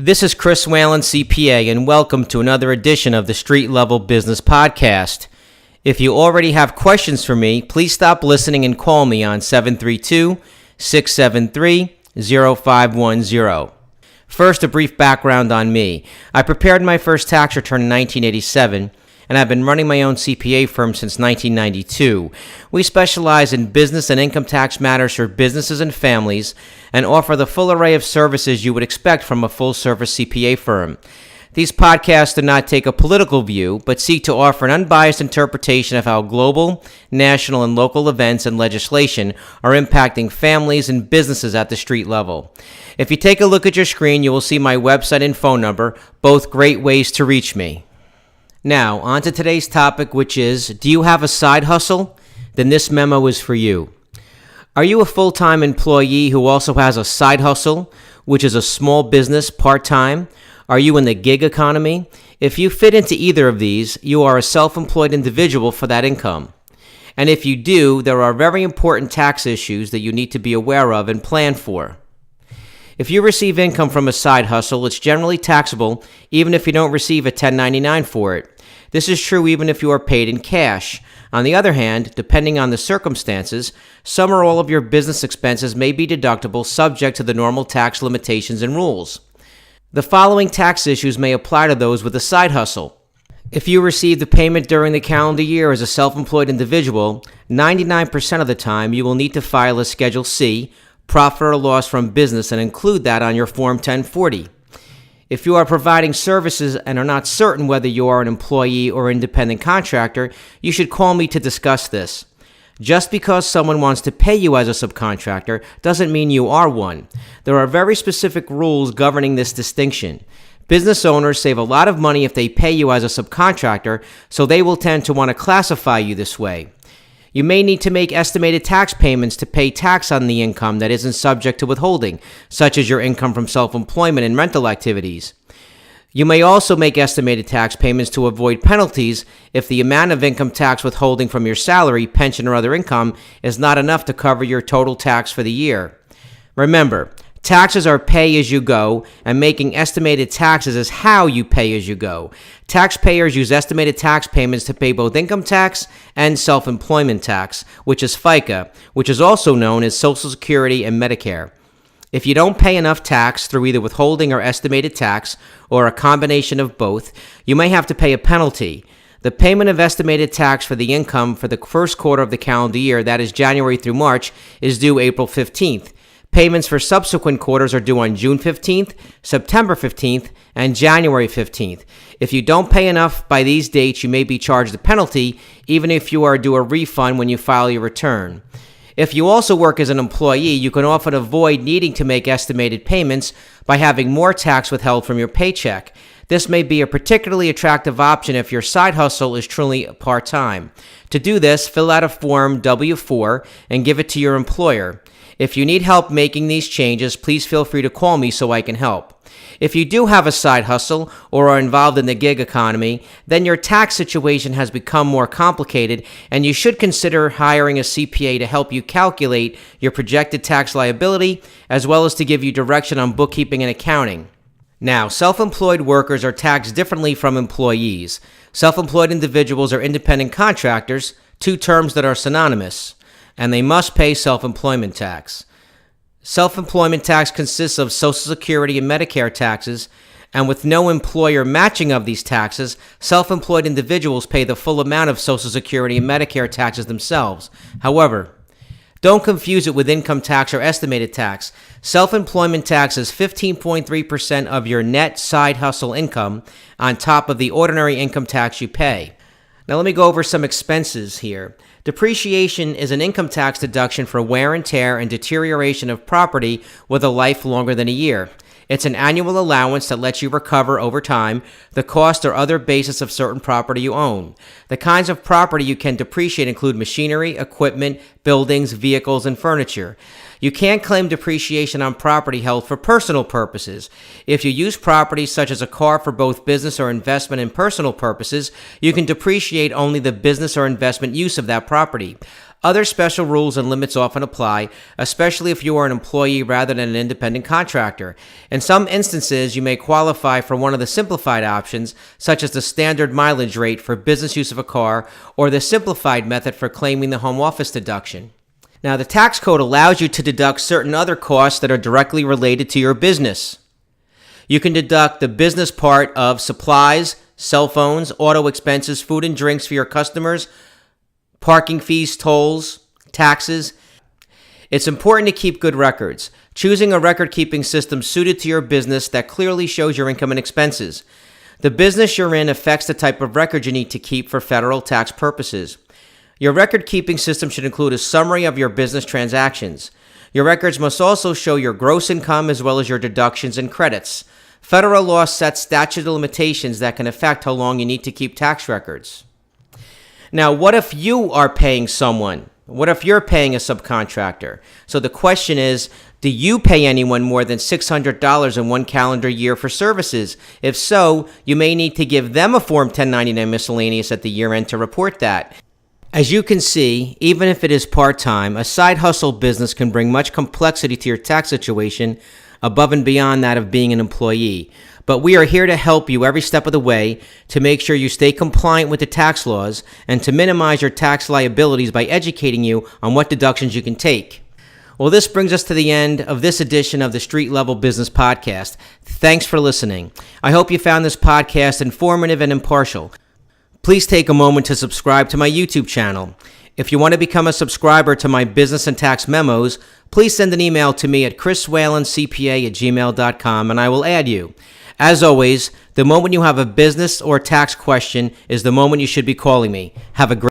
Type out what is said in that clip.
This is Chris Whalen, CPA, and welcome to another edition of the Street Level Business Podcast. If you already have questions for me, please stop listening and call me on 732-673-0510. First, a brief background on me. I prepared my first tax return in 1987, and I've been running my own CPA firm since 1992. We specialize in business and income tax matters for businesses and families and offer the full array of services you would expect from a full-service CPA firm. These podcasts do not take a political view, but seek to offer an unbiased interpretation of how global, national, and local events and legislation are impacting families and businesses at the street level. If you take a look at your screen, you will see my website and phone number, both great ways to reach me. Now, on to today's topic, which is, do you have a side hustle? Then this memo is for you. Are you a full-time employee who also has a side hustle, which is a small business part-time? Are you in the gig economy? If you fit into either of these, you are a self-employed individual for that income. And if you do, there are very important tax issues that you need to be aware of and plan for. If you receive income from a side hustle, it's generally taxable even if you don't receive a 1099 for it. This is true even if you are paid in cash. On the other hand, depending on the circumstances, some or all of your business expenses may be deductible subject to the normal tax limitations and rules. The following tax issues may apply to those with a side hustle. If you receive the payment during the calendar year as a self-employed individual, 99% of the time you will need to file a Schedule C, profit or loss from business, and include that on your Form 1040. If you are providing services and are not certain whether you are an employee or independent contractor, you should call me to discuss this. Just because someone wants to pay you as a subcontractor doesn't mean you are one. There are very specific rules governing this distinction. Business owners save a lot of money if they pay you as a subcontractor, so they will tend to want to classify you this way. You may need to make estimated tax payments to pay tax on the income that isn't subject to withholding, such as your income from self-employment and rental activities. You may also make estimated tax payments to avoid penalties if the amount of income tax withholding from your salary, pension, or other income is not enough to cover your total tax for the year. Remember, taxes are pay as you go, and making estimated taxes is how you pay as you go. Taxpayers use estimated tax payments to pay both income tax and self-employment tax, which is FICA, which is also known as Social Security and Medicare. If you don't pay enough tax through either withholding or estimated tax, or a combination of both, you may have to pay a penalty. The payment of estimated tax for the income for the first quarter of the calendar year, that is January through March, is due April 15th. Payments for subsequent quarters are due on June 15th, September 15th, and January 15th. If you don't pay enough by these dates, you may be charged a penalty, even if you are due a refund when you file your return. If you also work as an employee, you can often avoid needing to make estimated payments by having more tax withheld from your paycheck. This may be a particularly attractive option if your side hustle is truly part-time. To do this, fill out a Form W-4 and give it to your employer. If you need help making these changes, please feel free to call me so I can help. If you do have a side hustle or are involved in the gig economy, then your tax situation has become more complicated and you should consider hiring a CPA to help you calculate your projected tax liability as well as to give you direction on bookkeeping and accounting. Now, self-employed workers are taxed differently from employees. Self-employed individuals are independent contractors, two terms that are synonymous, and they must pay self-employment tax. Self-employment tax consists of Social Security and Medicare taxes, and with no employer matching of these taxes, self-employed individuals pay the full amount of Social Security and Medicare taxes themselves. However, don't confuse it with income tax or estimated tax. Self-employment tax is 15.3% of your net side hustle income on top of the ordinary income tax you pay. Now let me go over some expenses here. Depreciation is an income tax deduction for wear and tear and deterioration of property with a life longer than a year. It's an annual allowance that lets you recover over time the cost or other basis of certain property you own. The kinds of property you can depreciate include machinery, equipment, buildings, vehicles, and furniture. You can't claim depreciation on property held for personal purposes. If you use property such as a car for both business or investment and personal purposes, you can depreciate only the business or investment use of that property. Other special rules and limits often apply, especially if you are an employee rather than an independent contractor. In some instances, you may qualify for one of the simplified options, such as the standard mileage rate for business use of a car or the simplified method for claiming the home office deduction. Now, the tax code allows you to deduct certain other costs that are directly related to your business. You can deduct the business part of supplies, cell phones, auto expenses, food and drinks for your customers, parking fees, tolls, taxes. It's important to keep good records. Choosing a record-keeping system suited to your business that clearly shows your income and expenses. The business you're in affects the type of record you need to keep for federal tax purposes. Your record-keeping system should include a summary of your business transactions. Your records must also show your gross income as well as your deductions and credits. Federal law sets statute of limitations that can affect how long you need to keep tax records. Now, what if you are paying someone? What if you're paying a subcontractor? So the question is, do you pay anyone more than $600 in one calendar year for services? If so, you may need to give them a Form 1099 miscellaneous at the year end to report that. As you can see, even if it is part-time, a side hustle business can bring much complexity to your tax situation above and beyond that of being an employee. But we are here to help you every step of the way to make sure you stay compliant with the tax laws and to minimize your tax liabilities by educating you on what deductions you can take. Well, this brings us to the end of this edition of the Street Level Business Podcast. Thanks for listening. I hope you found this podcast informative and impartial. Please take a moment to subscribe to my YouTube channel. If you want to become a subscriber to my business and tax memos, please send an email to me at chriswhalencpa@gmail.com and I will add you. As always, the moment you have a business or tax question is the moment you should be calling me. Have a great